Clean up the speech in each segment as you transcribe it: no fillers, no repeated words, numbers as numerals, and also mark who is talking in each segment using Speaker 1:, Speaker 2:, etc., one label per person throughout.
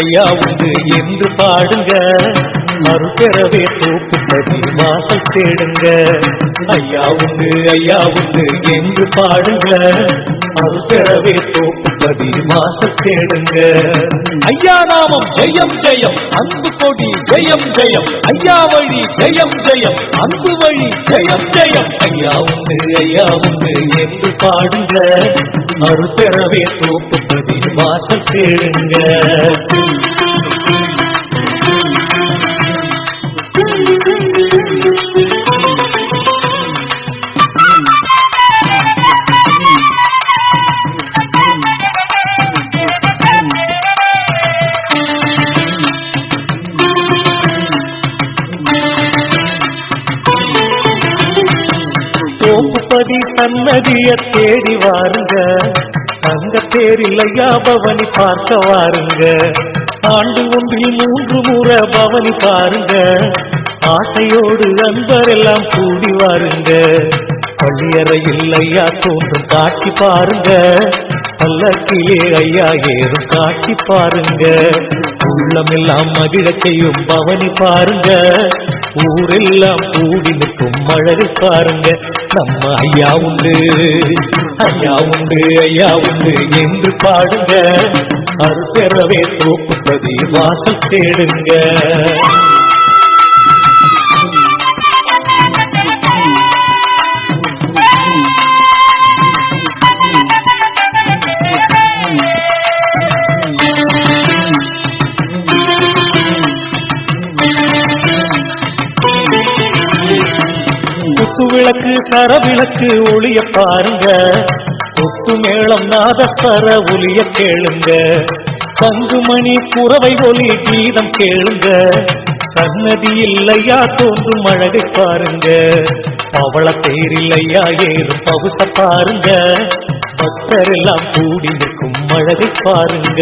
Speaker 1: ஐயா உண்டு என்று பாடுங்க, மறுபெறவே தோப்புப்பதி வாசல் தேடுங்க. ஐயா உண்டு என்று பாடுங்க, மறுபெறவே தோப்புப்பதி வாசல் தேடுங்க. ஐயா நாமம் ஜெயம் ஜெயம், அன்பு கொடி ஜெயம் ஜெயம், ஐயா வழி ஜெயம் ஜெயம், அன்பு வழி ஜெயம் ஜெயம். ஐயா உண்டு என்று பாடுங்க, மறுபெறவே தோப்புப்பதி வாசல் தேடுங்க. தோப்புப்பதி சன்னதிய தேடி வாருங்க, தங்க தேரில் ஐயா பவனி பார்க்க வாருங்க. ஆண்டு ஒன்றில் 3 முறை பவனி பாருங்க, ஆசையோடு அன்பரெல்லாம் கூடி வாருங்க. பள்ளியறையில் ஐயா தோன்றும் காட்சி பாருங்க, பல்லக்கிலே ஐயா ஏறும் காட்சி பாருங்க. உள்ளமெல்லாம் மகிழ செய்யும் பவனி பாருங்க, ஊரெல்லாம் கூடி நிற்கும் அழகு பாருங்க. நம்ம ஐயா உண்டு என்று பாடுங்க, அறுபெறவே தோப்புப்பதி வாசல் தேடுங்க. விளக்கு சரவிளக்கு ஒளிய பாருங்க, கொத்து மேளம் நாதஸ்வர ஒளிய கேளுங்க. சங்குமணி குறவை ஒலி கீதம் கேளுங்க, சன்னதியில் ஐயா தோன்றும் அழகை பாருங்க. பவள தேரில் ஐயா ஏறும் பவுச பாருங்க, பக்தர் எல்லாம் கூடி இருக்கும் அழகை பாருங்க.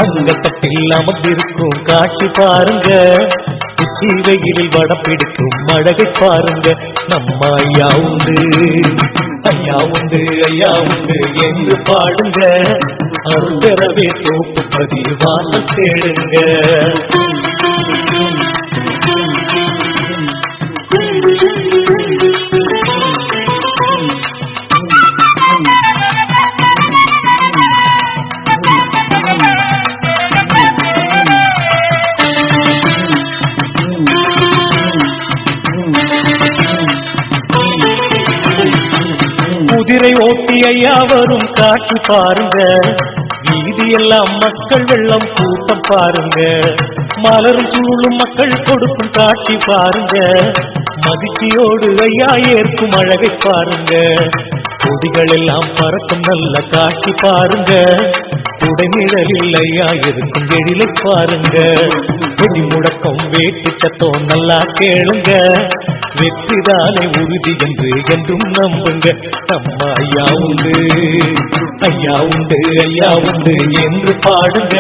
Speaker 1: அங்கத்தட்டில் அமர்ந்திருக்கும் காட்சி பாருங்க, வெயிலில் வடம் பிடிக்கும் அழகை பாருங்க. நம்ம ஐயா உண்டு என்று பாடுங்க, அருந்தரவே தோப்புப்பதி வாசல் தேடுங்க. குதிரை ஓட்டி ஐயா வரும் காட்சி பாருங்க, வீதியெல்லாம் மக்கள் வெள்ளம் கூட்டம் பாருங்க. மலரும் சூழும் மக்கள் கொடுக்கும் காட்சி பாருங்க, மகிழ்ச்சியோடு ஐயா ஏற்கும் அழகை பாருங்க. கொடிகள் எல்லாம் பறக்கும் நல்ல காட்சி பாருங்க, குடைநிழலில் ஐயா இருக்கும் எழிலை பாருங்க. கொடி முழக்கம் வேட்டு சத்தம் நல்லா கேளுங்க, வெற்றிதானே உறுதி என்று என்றும் நம்புங்க. நம்ம ஐயா உண்டு என்று பாடுங்க,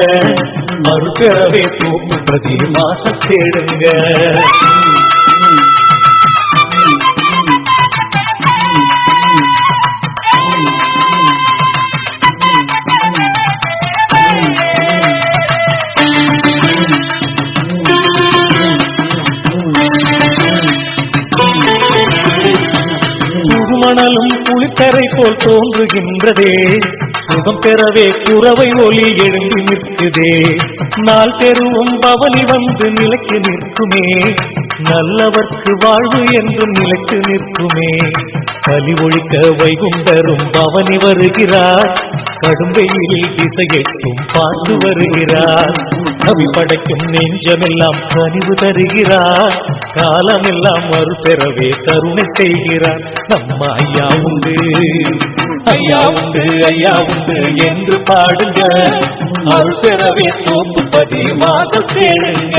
Speaker 1: மறுபெறவே தோப்புப்பதி வாசல் தேடுங்க. மணலும் குளித்தரை போல் தோன்றுகின்றதே, சுகம் பெறவே குறவை ஒலி எழுந்து நிற்குதே. நாள் தெருவும் பவனி வந்து நிலைக்கு நிற்குமே, நல்லவர்க்கு வாழ்வு என்றும் நிலைக்கு நிற்குமே. கலி ஒழிக்க வைகுண்டரும் பவனி வருகிறார், கடும் வெயிலில் திசையெட்டும் பார்த்து வருகிறார். கவி படைக்கும் நெஞ்சமெல்லாம் கனிவு தருகிறார், காலமெல்லாம் மறுபெறவே கருணை செய்கிறார். நம்ம ஐயா உண்டு என்று பாடுங்க, மறுபெறவே தோப்புப்பதி வாசல் தேடுங்க.